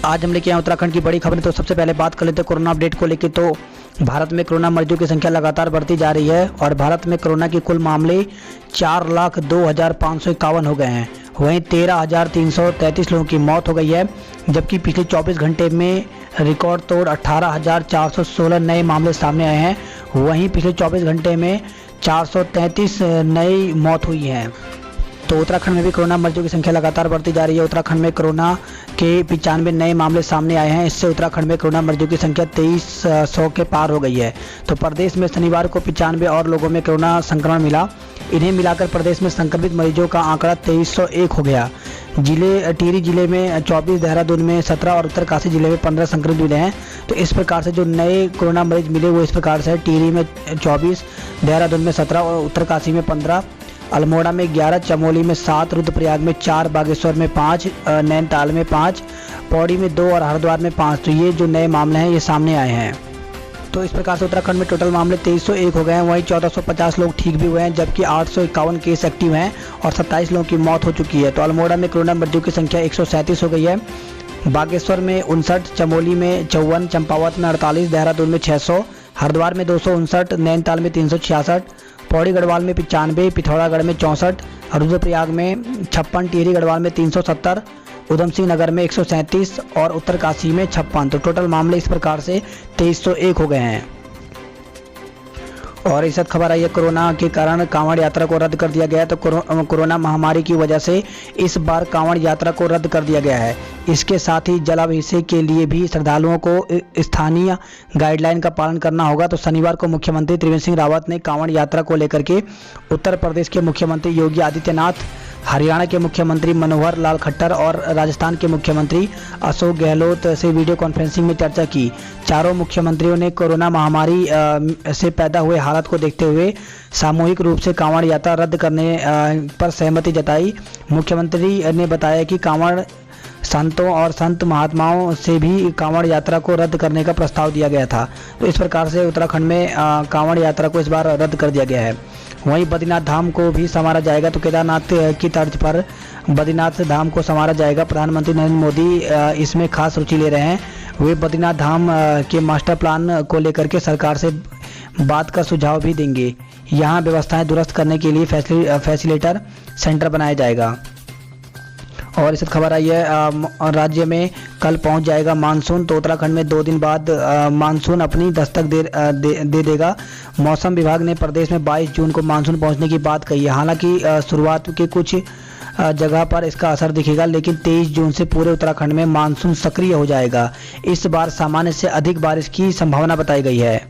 आज हम लेके आए उत्तराखंड की बड़ी खबर। तो सबसे पहले बात कर लेते हैं कोरोना अपडेट को लेकर। तो भारत में कोरोना मरीजों की संख्या लगातार बढ़ती जा रही है और भारत में कोरोना के कुल मामले 4,02,551 हो गए हैं। वहीं 13,333 लोगों की मौत हो गई है, जबकि पिछले 24 घंटे में रिकॉर्ड तोड़ 18,416 नए मामले सामने आए हैं। वहीं पिछले 24 घंटे में 433 नई मौत हुई है। तो उत्तराखंड में भी कोरोना मरीजों की संख्या लगातार बढ़ती जा रही है। उत्तराखंड में कोरोना के 95 नए मामले सामने आए हैं। इससे उत्तराखंड में कोरोना मरीजों की संख्या 2300 के पार हो गई है। तो प्रदेश में शनिवार को 95 और लोगों में कोरोना संक्रमण मिला। इन्हें मिलाकर प्रदेश में संक्रमित मरीजों का आंकड़ा 2301 हो गया। टिहरी जिले में 24, देहरादून में 17 और उत्तरकाशी जिले में 15 संक्रमित मिले हैं। तो इस प्रकार से जो नए कोरोना मरीज मिले वो इस प्रकार से: टिहरी में 24, देहरादून में 17 और उत्तरकाशी में 15, अल्मोड़ा में 11, चमोली में 7, रुद्रप्रयाग में 4, बागेश्वर में 5, नैनीताल में 5, पौड़ी में 2 और हरिद्वार में 5। तो ये जो नए मामले हैं ये सामने आए हैं। तो इस प्रकार से उत्तराखंड में टोटल मामले 2301 हो गए हैं। वहीं 1450 लोग ठीक भी हुए हैं, जबकि 851 केस एक्टिव हैं और 27 लोगों की मौत हो चुकी है। तो अल्मोड़ा में कोरोना मरीजों की संख्या 137 हो गई है। बागेश्वर में 59, चमोली में 54, चंपावत में 48, देहरादून में 600, हरिद्वार में 259, नैनीताल में 366, पौड़ी गढ़वाल में 95, पिथौरागढ़ में 64, रुद्रप्रयाग में 56, टिहरी गढ़वाल में 370, उधम सिंह नगर में 137 और उत्तरकाशी में 56। तो टोटल मामले इस प्रकार से 2301 हो गए हैं। और इस वक्त खबर आई है कोरोना के कारण कांवड़ यात्रा को रद्द कर दिया गया है। तो कोरोना महामारी की वजह से इस बार कांवड़ यात्रा को रद्द कर दिया गया है। इसके साथ ही जलाभिषेक के लिए भी श्रद्धालुओं को स्थानीय गाइडलाइन का पालन करना होगा। तो शनिवार को मुख्यमंत्री त्रिवेंद्र सिंह रावत ने कांवड़ यात्रा को लेकर के उत्तर प्रदेश के मुख्यमंत्री योगी आदित्यनाथ, हरियाणा के मुख्यमंत्री मनोहर लाल खट्टर और राजस्थान के मुख्यमंत्री अशोक गहलोत से वीडियो कॉन्फ्रेंसिंग में चर्चा की। चारों मुख्यमंत्रियों ने कोरोना महामारी से पैदा हुए हालात को देखते हुए सामूहिक रूप से कांवड़ यात्रा रद्द करने पर सहमति जताई। मुख्यमंत्री ने बताया कि कांवड़ संतों और संत महात्माओं से भी कांवड़ यात्रा को रद्द करने का प्रस्ताव दिया गया था। तो इस प्रकार से उत्तराखंड में कांवड़ यात्रा को इस बार रद्द कर दिया गया है। वहीं बद्रीनाथ धाम को भी संवारा जाएगा। तो केदारनाथ की तर्ज पर बद्रीनाथ धाम को संवारा जाएगा। प्रधानमंत्री नरेंद्र मोदी इसमें खास रुचि ले रहे हैं। वे बद्रीनाथ धाम के मास्टर प्लान को लेकर के सरकार से बात कर सुझाव भी देंगे। यहाँ व्यवस्थाएं दुरुस्त करने के लिए फैसिलिटेटर सेंटर बनाया जाएगा। और इस खबर आई है राज्य में कल पहुंच जाएगा मानसून। तो उत्तराखंड में 2 दिन बाद मानसून अपनी दस्तक दे देगा। मौसम विभाग ने प्रदेश में 22 जून को मानसून पहुंचने की बात कही है। हालांकि शुरुआत के कुछ जगह पर इसका असर दिखेगा, लेकिन 23 जून से पूरे उत्तराखंड में मानसून सक्रिय हो जाएगा। इस बार सामान्य से अधिक बारिश की संभावना बताई गई है।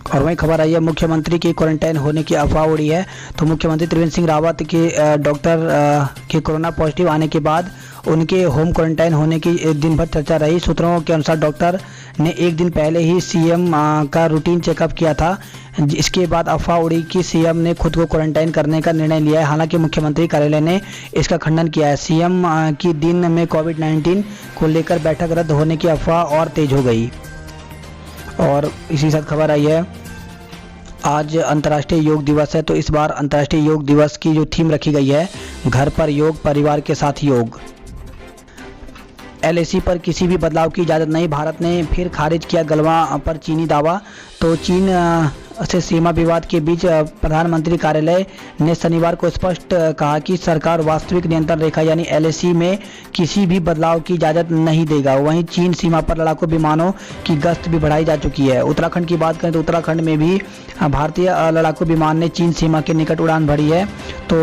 और वहीं खबर आई है मुख्यमंत्री की क्वारंटाइन होने की अफवाह उड़ी है। तो मुख्यमंत्री त्रिवेंद्र सिंह रावत के डॉक्टर के कोरोना पॉजिटिव आने के बाद उनके होम क्वारंटाइन होने की दिन भर चर्चा रही। सूत्रों के अनुसार डॉक्टर ने एक दिन पहले ही सीएम का रूटीन चेकअप किया था। इसके बाद अफवाह उड़ी कि सीएम ने खुद को क्वारंटाइन करने का निर्णय लिया है। हालांकि मुख्यमंत्री कार्यालय ने इसका खंडन किया है। सीएम की दिन में कोविड-19 को लेकर बैठक रद्द होने की अफवाह और तेज हो गई। और इसी साथ खबर आई है आज अंतर्राष्ट्रीय योग दिवस है। तो इस बार अंतर्राष्ट्रीय योग दिवस की जो थीम रखी गई है, घर पर योग, परिवार के साथ योग। एलएसी पर किसी भी बदलाव की इजाज़त नहीं। भारत ने फिर खारिज किया गलवां पर चीनी दावा। तो चीन से सीमा विवाद के बीच प्रधानमंत्री कार्यालय ने शनिवार को स्पष्ट कहा कि सरकार वास्तविक नियंत्रण रेखा यानी एलएसी में किसी भी बदलाव की इजाज़त नहीं देगा। वहीं चीन सीमा पर लड़ाकू विमानों की गश्त भी बढ़ाई जा चुकी है। उत्तराखंड की बात करें तो उत्तराखंड में भी भारतीय लड़ाकू विमान ने चीन सीमा के निकट उड़ान भरी है। तो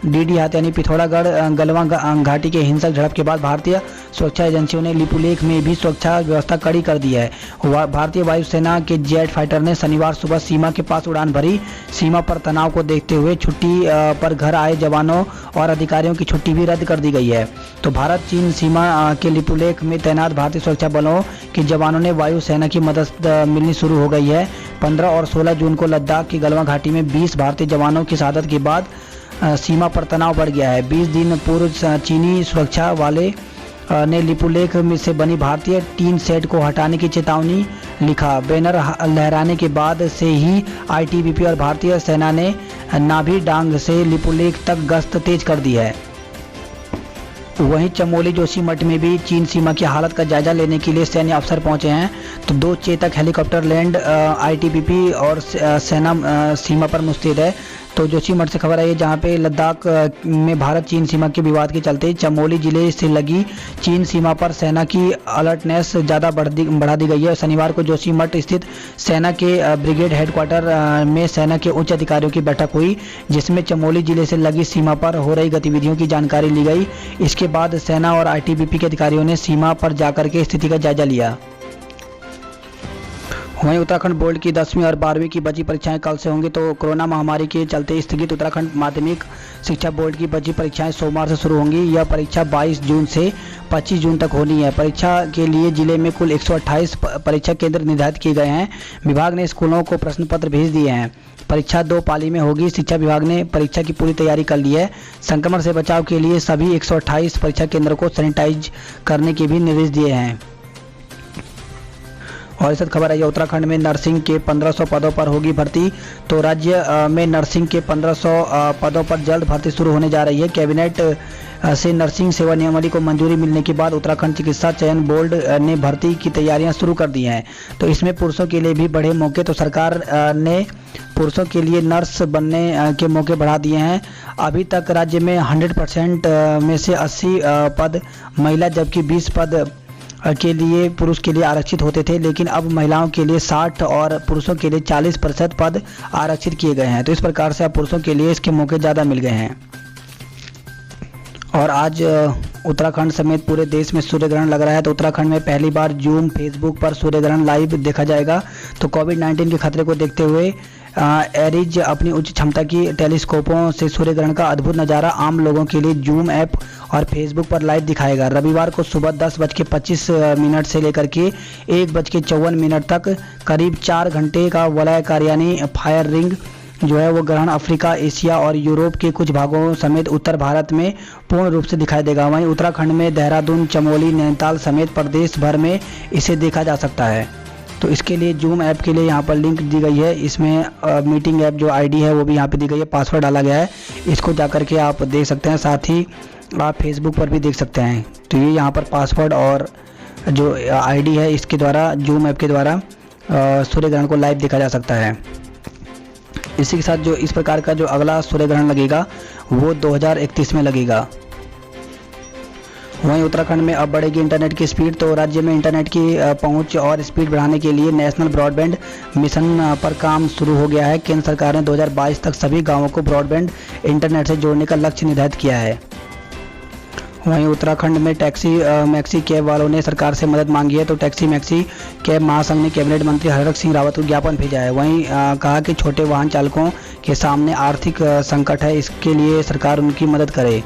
डीडी हाथ यानी पिथौरागढ़ गलवां घाटी के हिंसक झड़प के बाद भारतीय सुरक्षा एजेंसियों ने लिपुलेख में भी सुरक्षा व्यवस्था कड़ी कर दी है। भारतीय वायुसेना के जेट फाइटर ने शनिवार सुबह सीमा के पास उड़ान भरी। सीमा पर तनाव को देखते हुए छुट्टी पर घर आए जवानों और अधिकारियों की छुट्टी भी रद्द कर दी गई है। तो भारत चीन सीमा के लिपुलेख में तैनात भारतीय सुरक्षा बलों के जवानों ने वायुसेना की मदद मिलनी शुरू हो गई है। 15 और 16 जून को लद्दाख की गलवां घाटी में 20 भारतीय जवानों की शहादत के बाद सीमा पर तनाव बढ़ गया है। 20 दिन पूर्व चीनी सुरक्षा वाले ने लिपुलेख में से बनी भारतीय टीन सेट को हटाने की चेतावनी लिखा। बैनर लहराने के बाद से ही आईटीबीपी और भारतीय सेना ने नाभी डांग से लिपुलेख तक गश्त तेज कर दी है। वहीं चमोली जोशीमठ में भी चीन सीमा की हालत का जायजा लेने के लिए सैन्य अफसर पहुंचे हैं। तो 2 चेतक हेलीकॉप्टर लैंड आईटीबीपी और सेना सीमा पर मुस्तैद है। तो जोशीमठ से खबर आई है जहां पे लद्दाख में भारत चीन सीमा के विवाद के चलते चमोली जिले से लगी चीन सीमा पर सेना की अलर्टनेस ज़्यादा बढ़ा दी गई है। शनिवार को जोशीमठ स्थित सेना के ब्रिगेड हेडक्वार्टर में सेना के उच्च अधिकारियों की बैठक हुई, जिसमें चमोली जिले से लगी सीमा पर हो रही गतिविधियों की जानकारी ली गई। इसके बाद सेना और आईटीबीपी के अधिकारियों ने सीमा पर जाकर के स्थिति का जायजा लिया। वहीं उत्तराखंड बोर्ड की 10वीं और 12वीं की बची परीक्षाएं कल से होंगी। तो कोरोना महामारी के चलते स्थगित उत्तराखंड माध्यमिक शिक्षा बोर्ड की बची परीक्षाएं सोमवार से शुरू होंगी। यह परीक्षा 22 जून से 25 जून तक होनी है। परीक्षा के लिए जिले में कुल 128 परीक्षा केंद्र निर्धारित किए गए हैं। विभाग ने स्कूलों को प्रश्न पत्र भेज दिए हैं। परीक्षा 2 पाली में होगी। शिक्षा विभाग ने परीक्षा की पूरी तैयारी कर ली है। संक्रमण से बचाव के लिए सभी 128 परीक्षा केंद्रों को सैनिटाइज करने के भी निर्देश दिए हैं। और इस खबर आई है उत्तराखंड में नर्सिंग के 1500 पदों पर होगी भर्ती। तो राज्य में नर्सिंग के 1500 पदों पर जल्द भर्ती शुरू होने जा रही है। कैबिनेट से नर्सिंग सेवा नियमावली को मंजूरी मिलने के बाद उत्तराखंड चिकित्सा चयन बोर्ड ने भर्ती की तैयारियां शुरू कर दी हैं। तो इसमें पुरुषों के लिए भी बढ़े मौके। तो सरकार ने पुरुषों के लिए नर्स बनने के मौके बढ़ा दिए हैं। अभी तक राज्य में 100% में से 80 पद महिला जबकि 20 पद के लिए पुरुष के लिए आरक्षित होते थे, लेकिन अब महिलाओं के लिए 60 और पुरुषों के लिए 40% पद आरक्षित किए गए हैं। तो इस प्रकार से अब पुरुषों के लिए इसके मौके ज़्यादा मिल गए हैं। और आज उत्तराखंड समेत पूरे देश में सूर्य ग्रहण लग रहा है। तो उत्तराखंड में पहली बार जूम फेसबुक पर सूर्य ग्रहण लाइव देखा जाएगा। तो कोविड-19 के खतरे को देखते हुए एरिज अपनी उच्च क्षमता की टेलीस्कोपों से सूर्य ग्रहण का अद्भुत नज़ारा आम लोगों के लिए जूम ऐप और फेसबुक पर लाइव दिखाएगा। रविवार को सुबह 10:25 से लेकर के 1:54 तक करीब 4 घंटे का वलयाकार यानी फायर रिंग जो है वो ग्रहण अफ्रीका, एशिया और यूरोप के कुछ भागों समेत उत्तर भारत में पूर्ण रूप से दिखाई देगा। वहीं उत्तराखंड में देहरादून, चमोली, नैनीताल समेत प्रदेश भर में इसे देखा जा सकता है। तो इसके लिए जूम ऐप के लिए यहाँ पर लिंक दी गई है। इसमें मीटिंग ऐप जो आईडी है वो भी यहाँ पे दी गई है, पासवर्ड डाला गया है। इसको जाकर के आप देख सकते हैं। साथ ही आप फेसबुक पर भी देख सकते हैं। तो ये यहाँ पर पासवर्ड और जो आईडी है इसके द्वारा जूम ऐप के द्वारा सूर्य ग्रहण को लाइव देखा जा सकता है। इसी के साथ जो इस प्रकार का जो अगला सूर्य ग्रहण लगेगा वो 2031 में लगेगा। वहीं उत्तराखंड में अब बढ़ेगी इंटरनेट की स्पीड। तो राज्य में इंटरनेट की पहुंच और स्पीड बढ़ाने के लिए नेशनल ब्रॉडबैंड मिशन पर काम शुरू हो गया है। केंद्र सरकार ने 2022 तक सभी गांवों को ब्रॉडबैंड इंटरनेट से जोड़ने का लक्ष्य निर्धारित किया है। वहीं उत्तराखंड में टैक्सी मैक्सी कैब वालों ने सरकार से मदद मांगी है। तो टैक्सी मैक्सी कैब महासंघ ने कैबिनेट मंत्री हरक सिंह रावत को ज्ञापन भेजा है। वहीं कहा कि छोटे वाहन चालकों के सामने आर्थिक संकट है, इसके लिए सरकार उनकी मदद करे।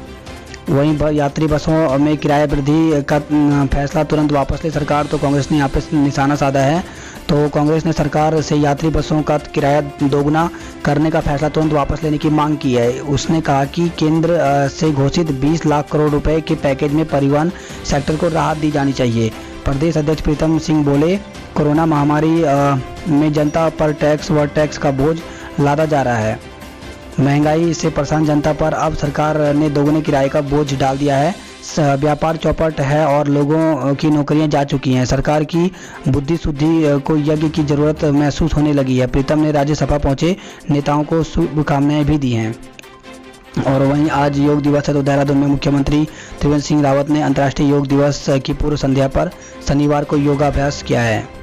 वहीं यात्री बसों में किराया वृद्धि का फैसला तुरंत वापस ले सरकार। तो कांग्रेस ने यहाँ पे निशाना साधा है। तो कांग्रेस ने सरकार से यात्री बसों का किराया दोगुना करने का फैसला तुरंत वापस लेने की मांग की है। उसने कहा कि केंद्र से घोषित 20 लाख करोड़ रुपए के पैकेज में परिवहन सेक्टर को राहत दी जानी चाहिए। प्रदेश अध्यक्ष प्रीतम सिंह बोले, कोरोना महामारी में जनता पर टैक्स व टैक्स का बोझ लादा जा रहा है। महंगाई से परेशान जनता पर अब सरकार ने दोगुने किराए का बोझ डाल दिया है। व्यापार चौपट है और लोगों की नौकरियां जा चुकी हैं। सरकार की बुद्धि शुद्धि को यज्ञ की जरूरत महसूस होने लगी है। प्रीतम ने राज्यसभा पहुंचे नेताओं को शुभकामनाएं भी दी हैं। और वहीं आज योग दिवस है। तो देहरादून में मुख्यमंत्री त्रिवेंद्र सिंह रावत ने अंतर्राष्ट्रीय योग दिवस की पूर्व संध्या पर शनिवार को योगाभ्यास किया है।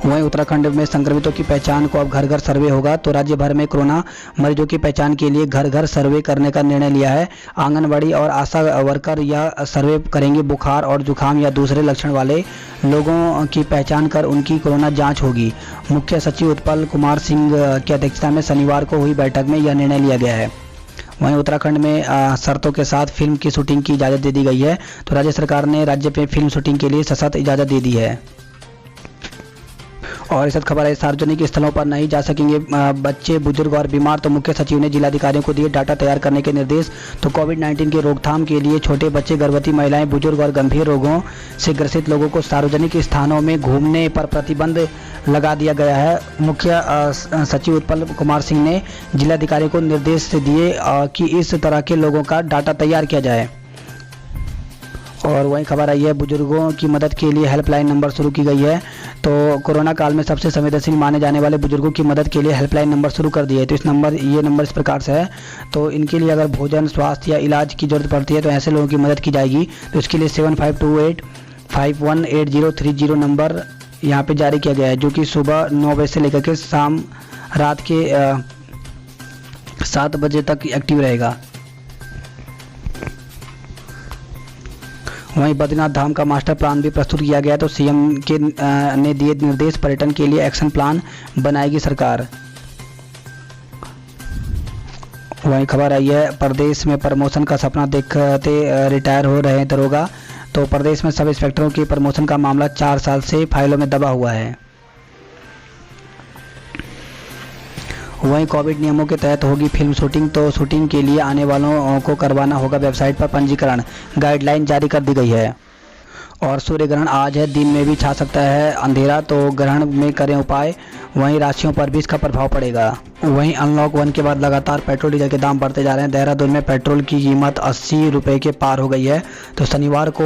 वहीं उत्तराखंड में संक्रमितों की पहचान को अब घर घर सर्वे होगा। तो राज्य भर में कोरोना मरीजों की पहचान के लिए घर घर सर्वे करने का निर्णय लिया है। आंगनबाड़ी और आशा वर्कर यह सर्वे करेंगे। बुखार और जुकाम या दूसरे लक्षण वाले लोगों की पहचान कर उनकी कोरोना जांच होगी। मुख्य सचिव उत्पल कुमार सिंह की अध्यक्षता में शनिवार को हुई बैठक में यह निर्णय लिया गया है। वहीं उत्तराखंड में शर्तों के साथ फिल्म की शूटिंग की इजाज़त दे दी गई है। तो राज्य सरकार ने राज्य में फिल्म शूटिंग के लिए सशर्त इजाज़त दे दी है। और इस खबर है, सार्वजनिक स्थलों पर नहीं जा सकेंगे बच्चे, बुजुर्ग और बीमार। तो मुख्य सचिव ने जिलाधिकारियों को दिए डाटा तैयार करने के निर्देश। तो कोविड-19 की रोकथाम के लिए छोटे बच्चे, गर्भवती महिलाएं, बुजुर्ग और गंभीर रोगों से ग्रसित लोगों को सार्वजनिक स्थानों में घूमने पर प्रतिबंध लगा दिया गया है। मुख्य सचिव उत्पल कुमार सिंह ने जिलाधिकारियों को निर्देश दिए कि इस तरह के लोगों का डाटा तैयार किया जाए। और वही खबर आई है, बुजुर्गों की मदद के लिए हेल्पलाइन नंबर शुरू की गई है। तो कोरोना काल में सबसे संवेदनशील माने जाने वाले बुजुर्गों की मदद के लिए हेल्पलाइन नंबर शुरू कर दिए है। तो ये नंबर इस प्रकार से है। तो इनके लिए अगर भोजन, स्वास्थ्य या इलाज की जरूरत पड़ती है तो ऐसे लोगों की मदद की जाएगी। तो इसके लिए 7528518030 नंबर यहाँ पे जारी किया गया है, जो कि सुबह 9 बजे से लेकर के शाम रात के 7 बजे तक एक्टिव रहेगा। वहीं बद्रीनाथ धाम का मास्टर प्लान भी प्रस्तुत किया गया। तो सीएम ने दिए निर्देश, पर्यटन के लिए एक्शन प्लान बनाएगी सरकार। वहीं खबर आई है, प्रदेश में प्रमोशन का सपना देखते रिटायर हो रहे हैं दरोगा। तो प्रदेश में सब इंस्पेक्टरों की प्रमोशन का मामला 4 साल से फाइलों में दबा हुआ है। वहीं कोविड नियमों के तहत होगी फिल्म शूटिंग। तो शूटिंग के लिए आने वालों को करवाना होगा वेबसाइट पर पंजीकरण, गाइडलाइन जारी कर दी गई है। और सूर्य ग्रहण आज है, दिन में भी छा सकता है अंधेरा। तो ग्रहण में करें उपाय। वहीं राशियों पर भी इसका प्रभाव पड़ेगा। वहीं अनलॉक 1 के बाद लगातार पेट्रोल डीजल के दाम बढ़ते जा रहे हैं। देहरादून में पेट्रोल की कीमत 80 रुपये के पार हो गई है। तो शनिवार को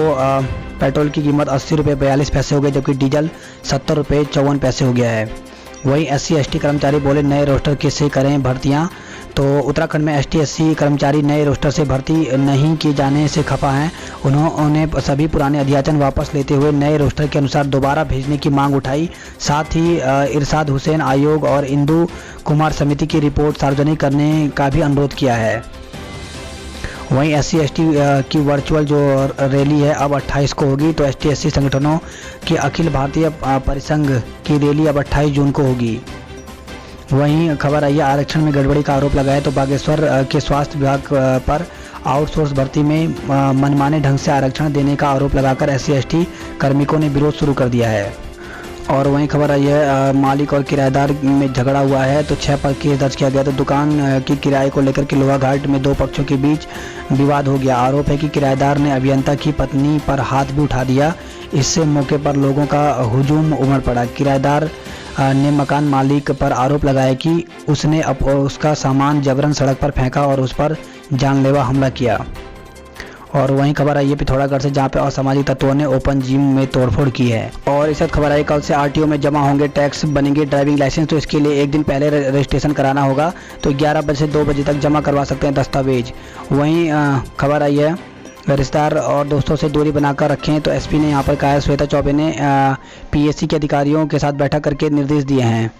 पेट्रोल की कीमत 80 रुपये 42 पैसे हो गई, जबकि डीजल 70 रुपये 54 पैसे हो गया है। वहीं SC/ST कर्मचारी बोले, नए रोस्टर किससे करें भर्तियां। तो उत्तराखंड में ST/SC कर्मचारी नए रोस्टर से भर्ती नहीं किए जाने से खफा हैं। उन्होंने सभी पुराने अध्याचन वापस लेते हुए नए रोस्टर के अनुसार दोबारा भेजने की मांग उठाई। साथ ही इरशाद हुसैन आयोग और इंदु कुमार समिति की रिपोर्ट सार्वजनिक करने का भी अनुरोध किया है। वहीं SC/ST की वर्चुअल जो रैली है अब 28 को होगी। तो ST/SC संगठनों की अखिल भारतीय परिसंघ की रैली अब 28 जून को होगी। वहीं खबर आई है, आरक्षण में गड़बड़ी का आरोप लगाया। तो बागेश्वर के स्वास्थ्य विभाग पर आउटसोर्स भर्ती में मनमाने ढंग से आरक्षण देने का आरोप लगाकर SC/ST कार्मिकों ने विरोध शुरू कर दिया है। और वहीं खबर आई है, मालिक और किराएदार में झगड़ा हुआ है। तो 6 पर केस दर्ज किया गया। तो दुकान की किराए को लेकर के लोहाघाट में 2 पक्षों के बीच विवाद हो गया। आरोप है कि किराएदार ने अभियंता की पत्नी पर हाथ भी उठा दिया। इससे मौके पर लोगों का हुजूम उमड़ पड़ा। किराएदार ने मकान मालिक पर आरोप लगाया कि उसने उसका सामान जबरन सड़क पर फेंका और उस पर जानलेवा हमला किया। और वहीं खबर आई है पिथौरागढ़ से, जहां पे असामाजिक तत्वों ने ओपन जिम में तोड़फोड़ की है। और इस खबर आई, कल से RTO में जमा होंगे टैक्स, बनेंगे ड्राइविंग लाइसेंस। तो इसके लिए एक दिन पहले रजिस्ट्रेशन कराना होगा। तो 11 बजे से 2 बजे तक जमा करवा सकते हैं दस्तावेज। वहीं खबर आई है, रिश्तेदार और दोस्तों से दूरी बनाकर रखें। तो SP ने यहाँ पर कहा है। श्वेता चौबे ने PSC के अधिकारियों के साथ बैठक करके निर्देश दिए हैं।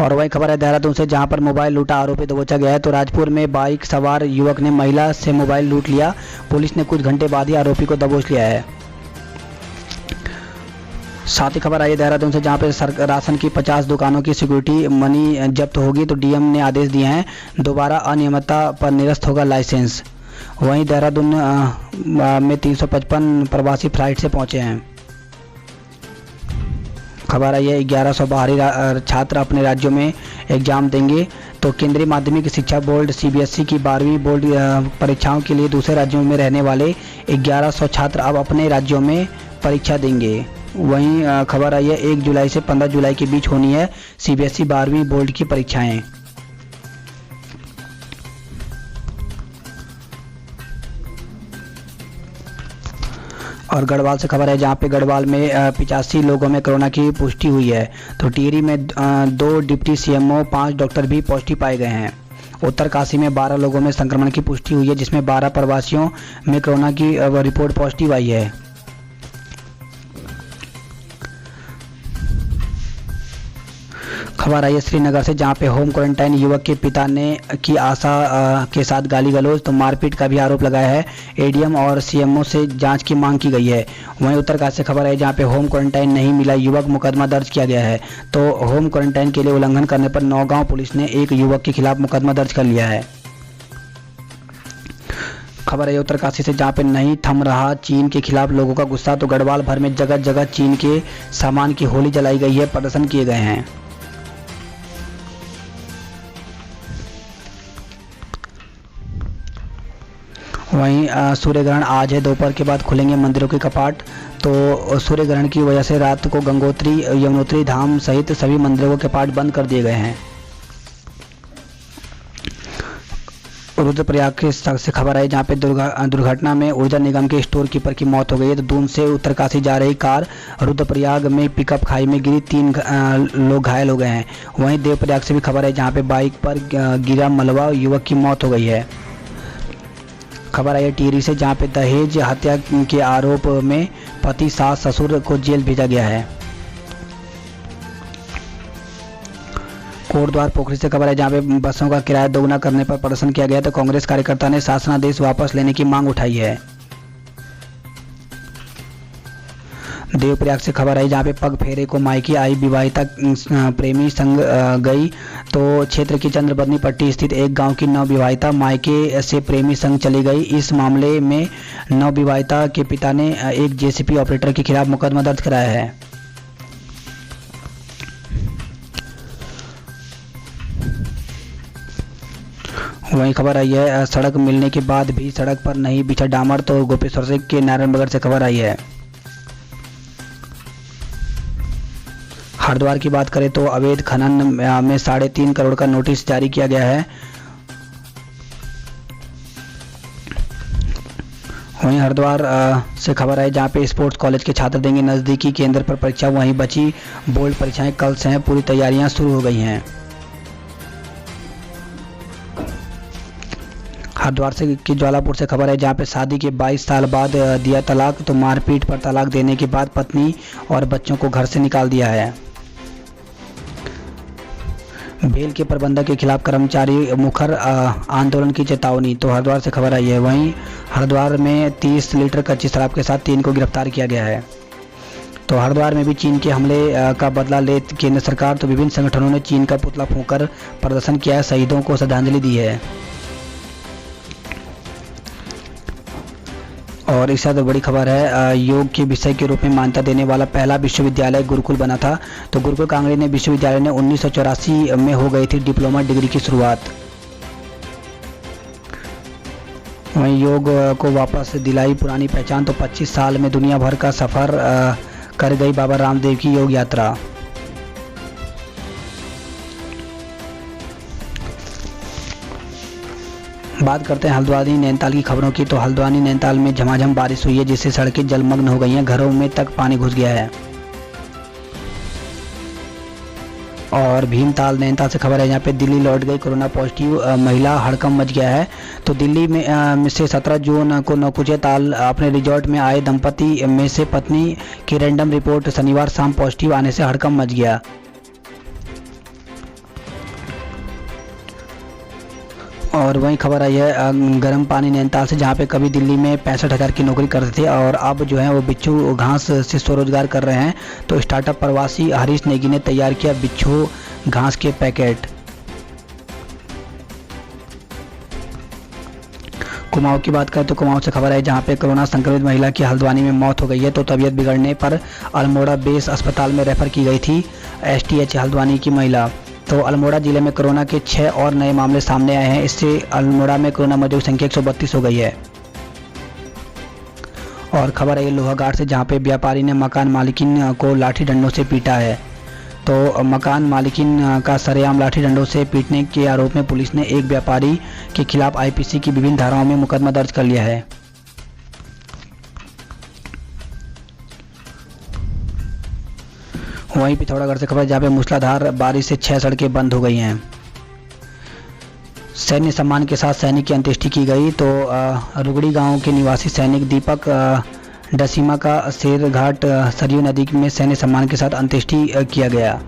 और वही खबर है देहरादून से, जहां पर मोबाइल लूटा आरोपी दबोचा गया है। तो राजपुर में बाइक सवार युवक ने महिला से मोबाइल लूट लिया। पुलिस ने कुछ घंटे बाद ही आरोपी को दबोच लिया है। साथ ही खबर आई है देहरादून से, जहां पे राशन की 50 दुकानों की सिक्योरिटी मनी जब्त होगी। तो DM ने आदेश दिए हैं, दोबारा अनियमितता पर निरस्त होगा लाइसेंस। वहीं देहरादून में 355 प्रवासी फ्लाइट से पहुंचे हैं। खबर आई है, 1100 बाहरी छात्र अपने राज्यों में एग्जाम देंगे। तो केंद्रीय माध्यमिक शिक्षा बोर्ड CBSE की 12वीं बोर्ड परीक्षाओं के लिए दूसरे राज्यों में रहने वाले 1100 छात्र अब अपने राज्यों में परीक्षा देंगे। वहीं खबर आई है, 1 जुलाई से 15 जुलाई के बीच होनी है CBSE 12वीं बोर्ड की परीक्षाएं। और गढ़वाल से खबर है, जहां पे गढ़वाल में 85 लोगों में कोरोना की पुष्टि हुई है। तो टिहरी में 2 डिप्टी CMO 5 डॉक्टर भी पॉजिटिव पाए गए हैं। उत्तरकाशी में 12 लोगों में संक्रमण की पुष्टि हुई है, जिसमें 12 प्रवासियों में कोरोना की रिपोर्ट पॉजिटिव आई है। खबर आई है श्रीनगर से, जहां पे होम क्वारंटाइन युवक के पिता ने की आशा के साथ गाली गलौज। तो मारपीट का भी आरोप लगाया है। ADM और CMO से जांच की मांग की गई है। वहीं उत्तरकाशी से खबर है, जहां पे होम क्वारंटाइन नहीं मिला युवक, मुकदमा दर्ज किया गया है। तो होम क्वारंटाइन के लिए उल्लंघन करने पर नौगांव पुलिस ने एक युवक के खिलाफ मुकदमा दर्ज कर लिया है। खबर है उत्तरकाशी से, जहां पे नहीं थम रहा चीन के खिलाफ लोगों का गुस्सा, तो गढ़वाल भर में जगह जगह चीन के सामान की होली जलाई गई है, प्रदर्शन किए गए हैं। वहीं सूर्य ग्रहण आज है, दोपहर के बाद खुलेंगे मंदिरों के कपाट। तो सूर्य ग्रहण की वजह से रात को गंगोत्री यमुनोत्री धाम सहित सभी मंदिरों के कपाट बंद कर दिए गए हैं। रुद्रप्रयाग से खबर आई, जहां पे दुर्घटना में ऊर्जा निगम के स्टोर कीपर की मौत हो गई है। तो दून से उत्तरकाशी जा रही कार रुद्रप्रयाग में पिकअप खाई में गिरी, 3 लोग घायल हो गए हैं। वहीं देवप्रयाग से भी खबर है, जहां पे बाइक पर गिरा मलबा, युवक की मौत हो गई है। खबर आई है टिहरी से, जहां पे दहेज हत्या के आरोप में पति सास ससुर को जेल भेजा गया है। कोटद्वार पोखरी से खबर है, जहां पे बसों का किराया दोगुना करने पर प्रदर्शन किया गया, तो कांग्रेस कार्यकर्ता ने शासनादेश वापस लेने की मांग उठाई है। देवप्रयाग से खबर आई, जहां पे पग फेरे को मायके आई विवाहिता प्रेमी संग गई। तो क्षेत्र की चंद्रबदनी पट्टी स्थित एक गांव की नवविवाहिता मायके से प्रेमी संग चली गई। इस मामले में नवविवाहिता के पिता ने एक जेसीबी ऑपरेटर के खिलाफ मुकदमा दर्ज कराया है। वहीं खबर आई है, सड़क मिलने के बाद भी सड़क पर नहीं बिछा डामर, तो गोपेश्वर से के नारायणनगर से खबर आई है। हरिद्वार की बात करें तो अवैध खनन में 3.5 करोड़ का नोटिस जारी किया गया है। वहीं हरिद्वार से खबर है, जहां पे स्पोर्ट्स कॉलेज के छात्र देंगे नजदीकी केंद्र पर परीक्षा। वहीं बची बोर्ड परीक्षाएं कल से हैं, पूरी तैयारियां शुरू हो गई हैं। हरिद्वार से की ज्वालापुर से खबर है, जहां पे शादी के 22 साल बाद दिया तलाक, तो मारपीट पर तलाक देने के बाद पत्नी और बच्चों को घर से निकाल दिया है। बेल के प्रबंधक के खिलाफ कर्मचारी मुखर आंदोलन की चेतावनी, तो हरिद्वार से खबर आई है। वहीं हरिद्वार में 30 लीटर कच्ची शराब के साथ 3 को गिरफ्तार किया गया है। तो हरिद्वार में भी चीन के हमले का बदला ले केंद्र सरकार, तो विभिन्न संगठनों ने चीन का पुतला फूंककर प्रदर्शन किया है, शहीदों को श्रद्धांजलि दी है। और इसके साथ बड़ी खबर है, योग के विषय के रूप में मान्यता देने वाला पहला विश्वविद्यालय गुरुकुल बना था। तो गुरुकुल कांगड़ी ने विश्वविद्यालय ने 1984 में हो गई थी डिप्लोमा डिग्री की शुरुआत। वहीं योग को वापस दिलाई पुरानी पहचान, तो 25 साल में दुनिया भर का सफर कर गई बाबा रामदेव की योग यात्रा। बात करते हैं हल्द्वानी नैनीताल की खबरों की। तो हल्द्वानी नैनीताल में झमाझम बारिश हुई है, जिससे सड़कें जलमग्न हो गई हैं, घरों में तक पानी घुस गया है। और भीमताल नैनीताल से खबर है, यहाँ पे दिल्ली लौट गई कोरोना पॉजिटिव महिला, हड़कंप मच गया है। तो दिल्ली में से 17 जून को नौकुचिया ताल अपने रिजॉर्ट में आए दंपति में से पत्नी की रैंडम रिपोर्ट शनिवार शाम पॉजिटिव आने से हड़कंप मच गया। और वहीं खबर आई है गर्म पानी नैनीताल से, जहाँ पे कभी दिल्ली में 65,000 की नौकरी करते थे और अब जो है वो बिच्छू घास से स्वरोजगार कर रहे हैं। तो स्टार्टअप प्रवासी हरीश नेगी ने तैयार किया बिच्छू घास के पैकेट। कुमाऊं की बात करें तो कुमाऊं से खबर है, जहाँ पे कोरोना संक्रमित महिला की हल्द्वानी में मौत हो गई है। तो तबीयत बिगड़ने पर अल्मोड़ा बेस अस्पताल में रेफर की गई थी STH हल्द्वानी की महिला। तो अल्मोड़ा जिले में कोरोना के 6 और नए मामले सामने आए हैं। इससे अल्मोड़ा में कोरोना मरीजों की संख्या 132 हो गई है। और खबर है लोहाघाट से, जहां पे व्यापारी ने मकान मालिकिन को लाठी डंडों से पीटा है। तो मकान मालिकिन का सरेआम लाठी डंडों से पीटने के आरोप में पुलिस ने एक व्यापारी के खिलाफ IPC की विभिन्न धाराओं में मुकदमा दर्ज कर लिया है। वहीं पिथौरागढ़ से खबर, जहाँ पे मूसलाधार बारिश से 6 सड़कें बंद हो गई हैं। सैन्य सम्मान के साथ सैनिक की अंत्येष्टि की गई। तो रुगड़ी गांव के निवासी सैनिक दीपक डसीमा का शेरघाट सरयू नदी में सैन्य सम्मान के साथ अंत्येष्टि किया गया।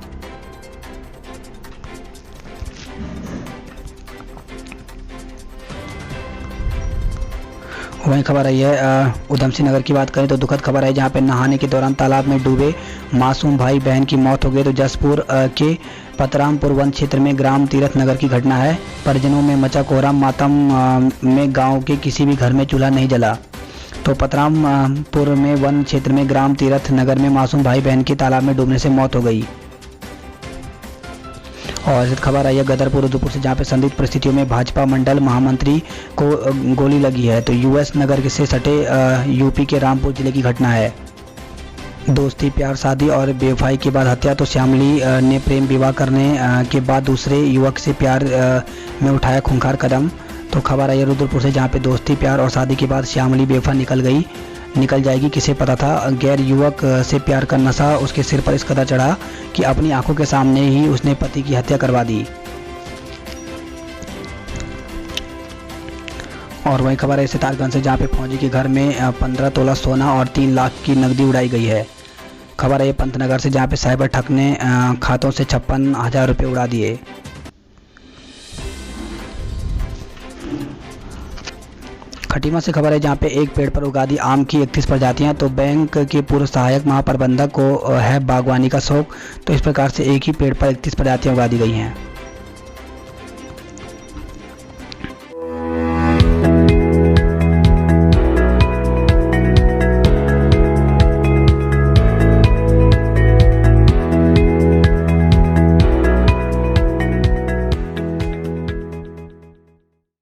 वहीं खबर आई है उधमसिंह नगर की बात करें तो दुखद खबर है, जहां पे नहाने के दौरान तालाब में डूबे मासूम भाई बहन की मौत हो गई। तो जसपुर के पतरामपुर वन क्षेत्र में ग्राम तीरथ नगर की घटना है। परिजनों में मचा कोहराम मातम में गांव के किसी भी घर में चूल्हा नहीं जला। तो पतरामपुर में वन क्षेत्र में ग्राम तीरथ नगर में मासूम भाई बहन की तालाब में डूबने से मौत हो गई। और खबर आई है गदरपुर रुद्रपुर से, जहाँ पे संदिग्ध परिस्थितियों में भाजपा मंडल महामंत्री को गोली लगी है। तो यूएस नगर से सटे यूपी के रामपुर जिले की घटना है। दोस्ती प्यार शादी और बेवफाई के बाद हत्या। तो श्यामली ने प्रेम विवाह करने के बाद दूसरे युवक से प्यार में उठाया खूंखार कदम। तो खबर आई है रुद्रपुर से, जहाँ पे दोस्ती प्यार और शादी के बाद श्यामली बेवफा निकल जाएगी, किसे पता था। गैर युवक से प्यार का नशा उसके सिर पर इस कदर चढ़ा कि अपनी आंखों के सामने ही उसने पति की हत्या करवा दी। और वही खबर है सितारगंज से, जहाँ पे फौजी के घर में 15 तोला सोना और 3 लाख की नकदी उड़ाई गई है। खबर है पंतनगर से, जहाँ पे साइबर ठग ने खातों से 56,000 रुपये उड़ा दिए। खटीमा से खबर है, जहाँ पे एक पेड़ पर उगा दी आम की 31 प्रजातियां। तो बैंक के पूर्व सहायक महाप्रबंधक को है बागवानी का शौक। तो इस प्रकार से एक ही पेड़ पर 31 प्रजातियां उगा दी गई हैं।